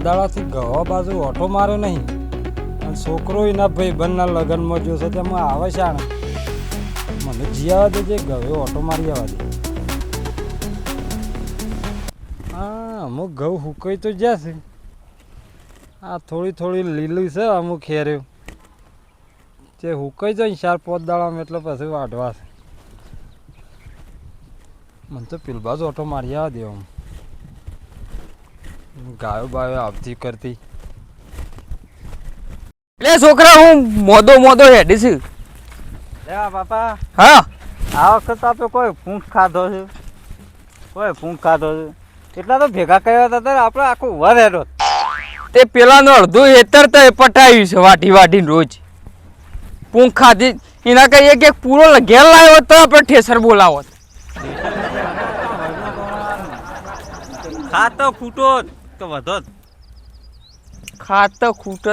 દાડાથી ગવા બાજુ ઓટો માર્યો નહીં અને છોકરો એના ભાઈબંધના લગ્નમાં જો છે તેમાં આવે છે આને મને જી આવવા દેજે ગવે ઓટો મારી આવવા દે. હા અમુક ઘઉં હુકાઈ તો જ્યાં છે આ થોડી થોડી લીલી છે અમુક ખેર્યું તે હુકાઈ જાય 4-5 દાડામાં એટલે પછી વાઢવા છે. મને તો પેલ બાજુ ઓટો મારી આવવા દે આમ ગાયો બાયો આવતી કરતી. એટલે છોકરા હું મોદો હેડી છું. બાપા હા આ વખત આપણે કોઈ ફૂંક ખાધો છે એટલા તો ભેગા કર્યા હતા આપણે આખું વર હેડો. તે પેલાનો અડધું હેતર તો પટાવ્યું છે વાટીને રોજ પૂંખ ખાધી એના કઈ એક પૂરો ઘેર લાવ્યો તો આપણે ઠેસર બોલાવો. ખાતો ફૂટો તો વધો ખાતો ખૂટો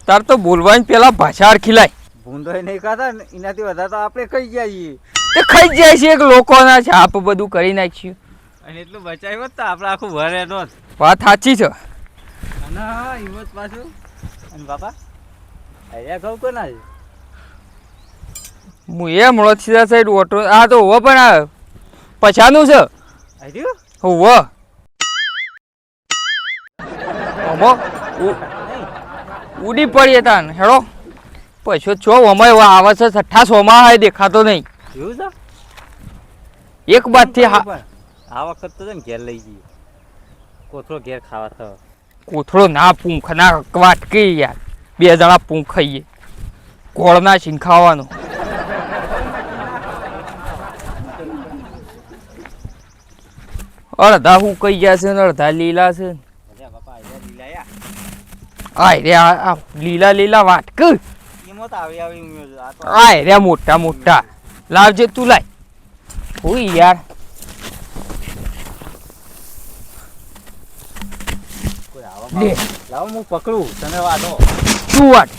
તાર તો બોલવાની પેલા ભાષા ખીલાય ભૂંડો નહીં ખાતા ને એનાથી વધારે તો આપણે ખાઈ જઈએ. તે ખાઈ જાય છે એક લોકોના છાપ બધું કરી નાખ્યું અને એટલું બચાવ્યું તો આપણે આખું વર હેડો. વાત સાચી છે. અને હા હિંમત પાછું. અને બાપા અહીંયા ઘઉં કોના છે? હું એ મળો સીધા સાઈડ ઓટો આ તો હોવો પણ આ પછાનું છે હોવો ઉડી પડીએ તાન હેડો પછો છો અમાય આવે છે 600 હોય દેખાતો નહીં. એવું છે એક બાદથી આ વખત તો ઘેર લઈ જઈએ કોથળો ઘેર ખાવા થયો. કોથળો ના પૂંખ ના વાટકી યાર 2 જણા પૂંખ ખાઈએ ગોળ ના છીન ખાવાનો. અડધા હું કઈ ગયા છે ને અડધા લીલા છે. આ લીલા વાટક આ મોટા લાવજે તું લાય. ઓય યાર લાવો હું પકડું તને વાટો. શું વાટ?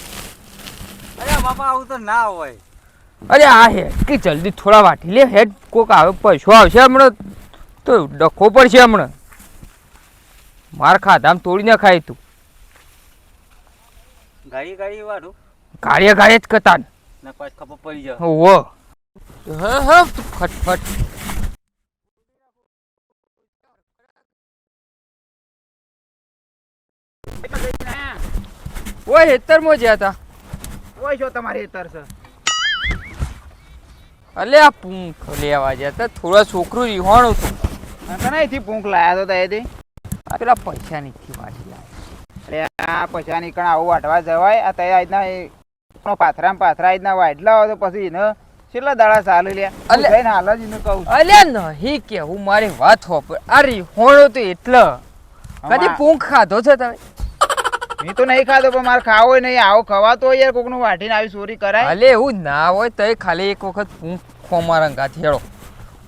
અરે બાપા આવું તો ના હોય. અરે આ હે કે જલ્દી થોડા વાટી લે હેડ કોક આવે પૈસો આવશે હમણાં તો ડખો પડશે હમણાં. માર ખાધામ તોડી ના ખાય તું. ગાડી વાળું ગાડીએ જ કતા ને પાછ ખબર પડી જાય. હોવો હા ફટફટ ઓય હેતર મો જ્યા તા. ઓય જો તમારી હેતર છે. અલે આ પૂંખ લેવા જ્યા તા થોડા છોકરું રીહોણું હતું. તને અહીંથી પૂંખ લાયા તો તે પેલા પૈસા નથી વાટી લાવે. અરે આ પૈસા નીકળ આવું વાટવા જવાય. આ તય આજના પાથરા આજના વાટલા હોય તો પછી એને કેટલા દાડા ચાલુ લ્યા હાલ જ એને કહું. અલ્યા નહીં કેવું મારી વાત હોપ આ રીહોણો તો એટલે કદી પૂંખ ખાધો છે તમે? મેં તો નહીં ખાધો પણ મારે ખાવો નહીં. આવો ખવાતો હોય યાર કોકનું વાટીને આવી ચોરી કરાય. અલે એવું ના હોય તો ખાલી એક વખત પૂંખ ખોમા રંગાથી હેડો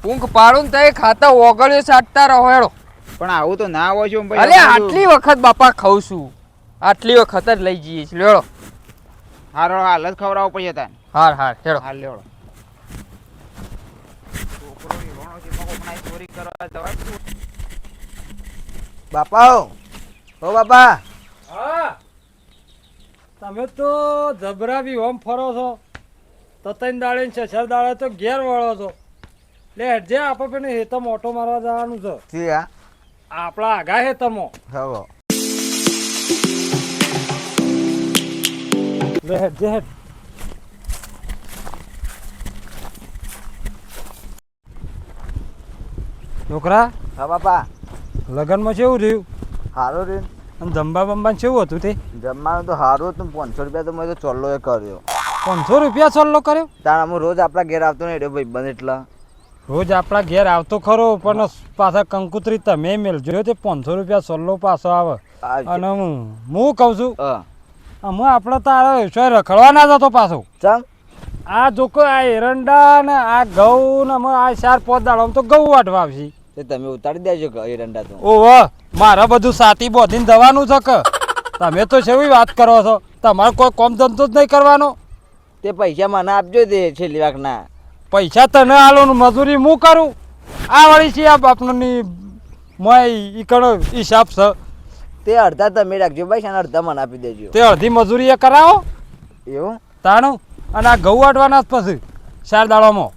પૂંખ પાડું ને તો ખાતા ઓગળ્યો સાટતા રહો હેડો. પણ આવું તો ના હોય છે. અલે આટલી વખત બાપા ખાઉં છું આટલી વખત જ લઈ જઈએ છીએ લેડો. હારો હાલ જ ખવડાવો પડે તાન. હાર હેડો હાલ લેડો. છોકરો ઈવણો છે કોકના ચોરી કરવા જવાય. બાપા ઓ બાપા હા તમે તો જબરા બી ઓમ ફરો છો તો 3 દાડે ને 6 દાડે તો ઘેર વળો છો. લે જે આપણે હેતમ ઓટો મારવા જવાનું છે આપણા આગા હેતમો. હવે લે હેડ છોકરા. હા બાપા લગનમાં કેવું રહ્યું? સારું રે. અને જમવા બમવા કેવું હતું? તે જમવાનું તો સારું હતું. 500 રૂપિયા તો મેં તો ચોલ્લો કર્યો. 500 રૂપિયા ચોલ્લો કર્યો? તાણ હું રોજ આપણા ઘેર આવતો નહીં ભાઈ બંધ એટલા રોજ આપણા ઘેર આવતો ખરો પણ પાછા કંકુતરી તમે મેલજો તે 500 રૂપિયા ચોલ્લો પાછો આવે. અને હું કહું છું અમે આપણે તારા વ્યવસાય રખડવા ના જતો પાછો. ચમ આ જોકો આ એરંડા ને આ ઘઉં ને અમે આ 4-5 દાડા તો ઘઉં વાટવા આવશે. તમે ઉતારી દેજો એરંડા તો. ઓહો મારે બધું સાથી બોધીને જવાનું છે કે તમે તો કેવી વાત કરો છો? તમારે કોઈ કોમ ધંધો જ નહીં કરવાનો. તે પૈસા મને આપજો તે છેલ્લી વારના. પૈસા તને આલો ને મજૂરી હું કરું? આ વળી છે આ બાપની મોય ઈ કણો હિસાબ છે તે અડધા તમે રાખજો ભાઈ અને અડધા મને આપી દેજો. તે અડધી મજૂરી એ કરાવો એવું તાણું અને આ ઘઉં વાટવાના જ પછી 4 દાડામાં.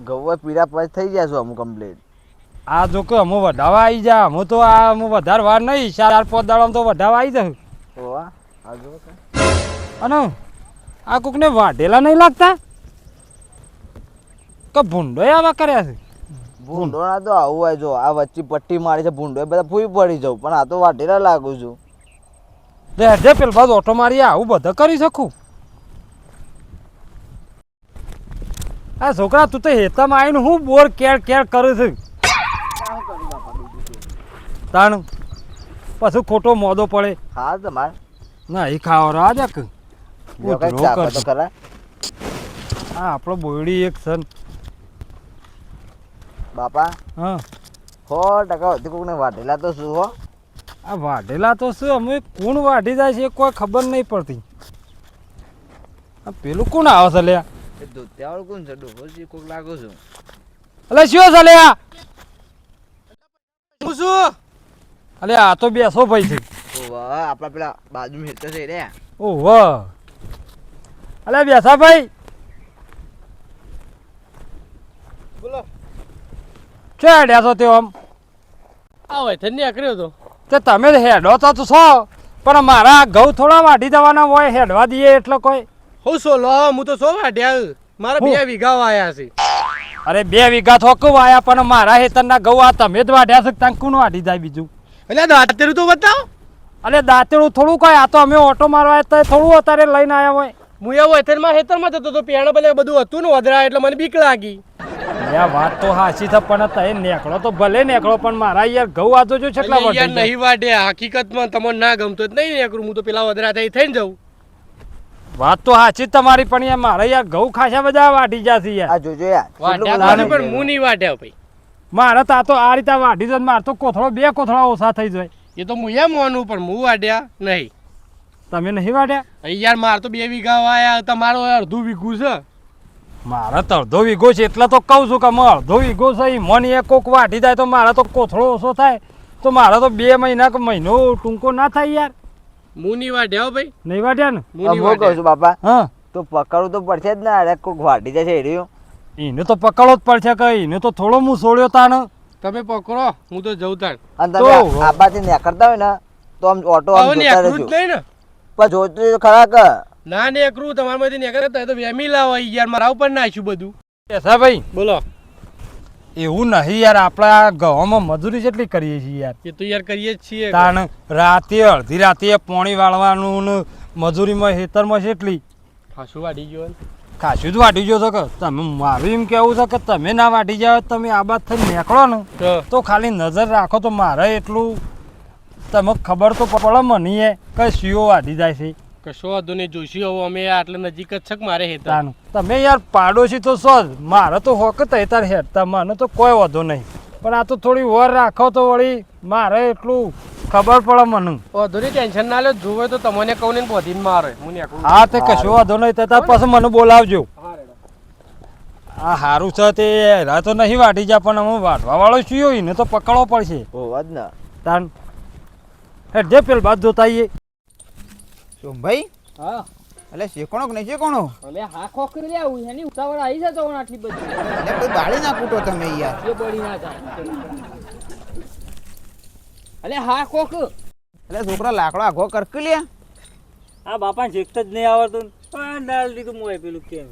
ઘઉં પીડા પછી થઈ ગયા છો અમુક કમ્પ્લીટ. આ જો કે અમુ વઢાવા આવી જા હું તો આ હું વધારે વાર નહીં 4-5 દાડામાં તો વઢાવા આવી જશું. ઓવા આ જો તો. અને આ કોકને વાઢેલા નહીં લાગતા કે ભૂંડો આવા કર્યા છે. ભૂંડોના તો આવું હોય જો આ વચ્ચે પટ્ટી મારી છે ભૂંડો બધા ફૂઈ પડી જાઉં પણ આ તો વાટેલા લાગુ છું. જે પેલ બાદ ઓટો મારી આવું બધું કરી શકું. આ છોકરા તું તો હેતામાં આવીને હું બોર કેર કેર કરું છું તાણ પછી ખોટો મોદો પડે. હા તમારે ના એ ખાવા રાજા કે જો કઈ ચાપા તો ખરા. હા આપણો બોયડી એક સન બાપા હા 100% હતી કોકને વાટેલા તો શું હો. આ વાઢેલા તો શું અમે કોણ વાઢી જાય છે એ કોઈ ખબર નહીં પડતી. આ પેલું કોણ આવે છે લ્યા એ ધોતિયાવાળું કોણ છે ડોહોજી કોક લાગુ છું. અલે શું છે લ્યા હું શું અલે આ તો બેસો ભાઈ છે. ઓવા આપણા પેલા બાજુ હેતો છે રે. ઓહો અલે બેસા ભાઈ બોલો છે હેડ્યા છો તે આમ આ વૈથન ને આકર્યો તો તે તમે હેડો તો છો પણ મારા ઘઉં થોડા વાઢી દેવાના હોય હેડવા દઈએ એટલે કોઈ. હું સોલો હું તો સો વાઢ્યા મારા હું? 2 વીઘા વાયા છે. અરે 2 વીઘા થોકું વાયા પણ મારા હેતરના ઘઉં આ તમે જ વાઢ્યા છે ત્યાં કોણ વાઢી જાય બીજું. એટલે દાંતેરું તો બતાવો. અરે દાંતેડું થોડું કોઈ આ તો અમે ઓટો મારવા તો થોડું અત્યારે લઈને આવ્યા હોય. હું એ વૈથનમાં હેતરમાં જતો તો પેણા ભલે બધું હતું ને વધરા એટલે મને બીક લાગી. આ વાત તો હાચી છે પણ તય નેકળો તો ભલે નેકળો પણ મારા યાર ઘઉં આ તો જો કેટલા એટલે યાર વઢી નહીં વાઢ્યા હકીકતમાં તમને ના ગમતો જ નહીં એકરું હું તો પેલા વધરા થઈને જાઉં. વાત તો હાચી જ તમારી પણ યાર મારા યાર ઘઉં ખાસા બધા વાઢી જશે યાર. આ જોજો યાર વાઢ્યા કેટલું તો બધું પણ હું નહીં વાઢ્યા ભાઈ. મારા તા તો આ રીતે વાઢી જાય મારે તો કોથળો 2 કોથળા ઓછા થઈ જાય. એ તો હું એમ માનું પણ હું વાઢ્યા નહીં. તમે નહીં વાઢ્યા? અહીં યાર મારે તો 2 વીઘા વાયા તમારો અડધું વીઘું છે. મારા તો અડધો વીઘો છે એટલે તો કહું છું કે મારો અડધો વીઘો છે મને એક કોક વાઢી જાય તો મારા તો કોથળો ઓછો થાય તો મારા તો 2 મહિના કે મહિનો ટૂંકો ના થાય યાર. હું નહીં વાઢ્યા હો ભાઈ. નહીં વાઢ્યા ને? હું નહીં હું કહું છું વાઢ્યા. બાપા હા તો પકડવું તો પડશે જ ને અરે કોક વાટી જશે એર્યું. એને તો પકડવો જ પડશે કે એને તો થોડો હું છોડ્યો તાને. તમે પકડો હું તો જઉં તાણ. અને તો તમે આબાથી નીકળતા હોય ને તો આમ ઓટો આમ હવે જોતા નેકરું જ રહેજો નહીં ને. પણ જોતું ખરા કે ના નેકરું તમારામાંથી નેકરતા તો વેમી લાવો યાર મારા ઉપર નાખ્યું બધું. એસા ભાઈ બોલો. એવું નહીં યાર આપણા ઘઉંમાં મજૂરી જેટલી કરીએ છીએ યાર. એ તો યાર કરીએ જ છીએ. તાણ રાતે અડધી રાતે પોણી વાળવાનું ને મજૂરીમાં ખેતરમાં કેટલી ખાસું વાઢી ગયો ને. ખાસું જ વાટી ગયો છો કે તમે મારું એમ કેવું છે કે તમે ના વાટી જાવ તમે આ બાદ થઈને નીકળો ને તો ખાલી નજર રાખો તો મારે એટલું તમે ખબર તો પડે મને કે શીઓ વાટી જાય છે. કશો વાંધો નહીં જોઈશું હવે અમે આટલે નજીક જ છે કે મારે હેતા. તાનું તમે યાર પાડોશી તો છો જ મારે તો હોક જ તાર હેઠતા મને તો કોઈ વાંધો નહીં પણ આ તો થોડી વર રાખો તો વળી મારે એટલું ખબર પડે મને. વાંધો નહીં ટેન્શન ના લે જોવે તો તમને કહું ને બોધીને મારે હું નેકરું. હા તે કશો વાંધો નહીં તો પછી મને બોલાવજો. આ સારું છે તે હેરા તો નહીં વાટી જા પણ અમે વાટવા વાળો છીએ એને તો પકડવો પડશે. હોવા જ ને તાન હેડ જે પેલ બાદ જોતા આવીએ. સોમભાઈ હા એટલે શેકોણો કે નહીં શેકોણો હવે હા ખોખરી લે આવું એની ઉતાવળ આવી છે તો આટલી બધી એટલે કોઈ બાળી ના કૂટો તમે યાર. એ બળી ના જાય અલે હા ખોખ એટલે છોકરા લાકડો આઘો કરકી લે. આ બાપાને શીખતા જ નહીં આવડતું પણ ડાલ દીધું મોય પેલું કેમ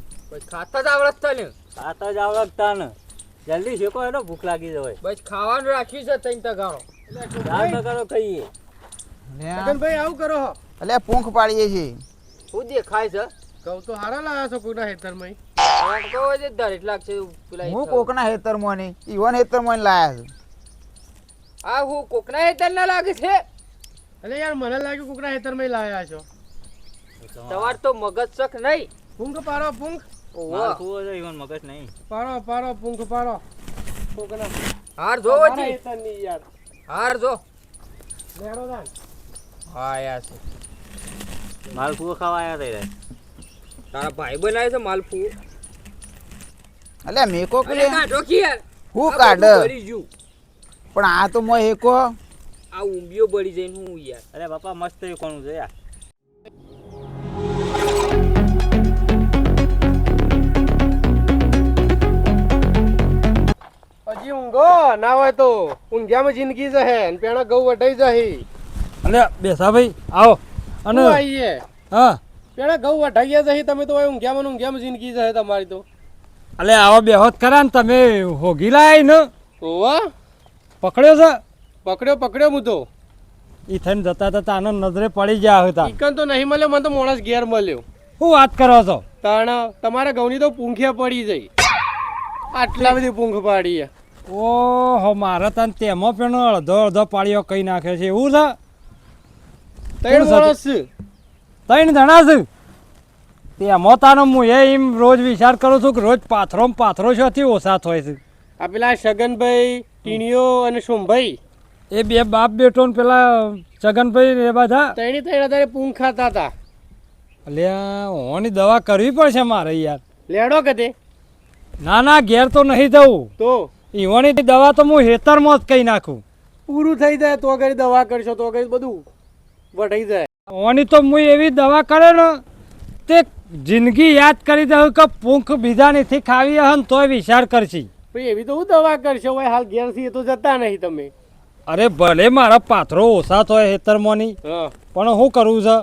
ખાતા જ આવડત છે ને ખાતા જ આવડતા ને જલ્દી શેકો એનો ભૂખ લાગી જવાય બસ ખાવાનું રાખ્યું છે તઈ તગારો દાળ તો કરો ખાઈએ ભાઈ આવું કરો હો. એટલે પૂંખ પાડીએ છીએ. શું દેખાય છે કહું તો હારા લાયા છો કોઈના હેતરમાં. કહો છે દરેક લાગશે પેલા હું કોકના હેતરમાં નહીં ઈવન હેતરમાં લાયા છું. આ હું કોકના હેતર ના લાગે છે એટલે યાર મને લાગ્યું કોકના હેતરમાં લાયા છો. તમાર તો મગજ શક નહીં પૂંખ પાડો પૂંખ. માલ કૂવો છે ઈવન મગજ નહીં પાડો પાડો પૂંખ પાડો. કોકના હાર જો તમારા વચ્ચે હેતરની યાર. હાર જો લેરો દાન. હા યાર છે માલ કૂવો ખાવા આવ્યા હતા રે તારા ભાઈ બનાવે છે માલપુ એટલે મેકો કે અરે કાઢો કે યાર હું આ કાઢ બધું કરી ગયું. પણ આ તો મોય હેકો આ ઊંબીઓ બળી જઈને હું યાર. અરે બાપા મસ્ત એ કોણ છે યાર. હજી ઊંઘો ના હોય તો ઊંઘ્યામાં જિંદગી જહે ને પેણા ઘઉં વઢાઈ જહી. અને બેસા ભાઈ આવો અને શું આઈએ હા પેણા ઘઉં વઢાઈ જહી તમે તો ઊંઘ્યામાં જિંદગી જહે તમારી તો. અલે આવો બેહોત કરા ને તમે હોગી લાય ને ઓવા પકડ્યો છે પકડ્યો હું તો. ઈ થઈને જતા જતા આનો નજરે પડી ગયા હતા. ઈકન તો નહીં મળ્યો મને તો માણસ ઘેર મળ્યો. શું વાત કરો છો? તાણ તમારા ઘઉંની તો પૂંખે પડી જઈ. આટલા બધી પૂંખ પાડી છે. ઓહો મારે તને તેમાં પણ અડધો પાળીઓ કઈ નાખ્યો છે એવું છે? ત્રણ માણસ છે. 3 જણા છે તેમાં તાનો હું એમ રોજ વિચાર કરું છું કે રોજ પાથરો છોથી ઓછા થાય છે. આ પેલા છગનભાઈ ટીણીઓ અને સોમભાઈ એ બે બાપ બેટો ને પેલા છગનભાઈ ને એ બધા ત્રણે અત્યારે પૂંખ ખાતા હતા. અલ્યા ઓની દવા કરવી પડશે મારે યાર. લેડો કદે ના ઘેર તો નહીં જવું. તો ઈવોની દવા તો હું હેતરમાં જ કઈ નાખું. પૂરું થઈ જાય તો ઘરે દવા કરશો તો ઘરે બધું વઢાઈ જાય. ઓની તો હું એવી દવા કરે ને તે જિંદગી યાદ કરી દઉં કે પૂંખ બીજા નથી ખાવી હન તોય વિચાર કરશી. ભાઈ એવી તો હું દવા કરશો ભાઈ હાલ ઘેરથી એ તો જતા નહીં તમે. અરે ભલે મારા પાથરો ઓછા થાય હેતરમાંની હા પણ શું કરવું છે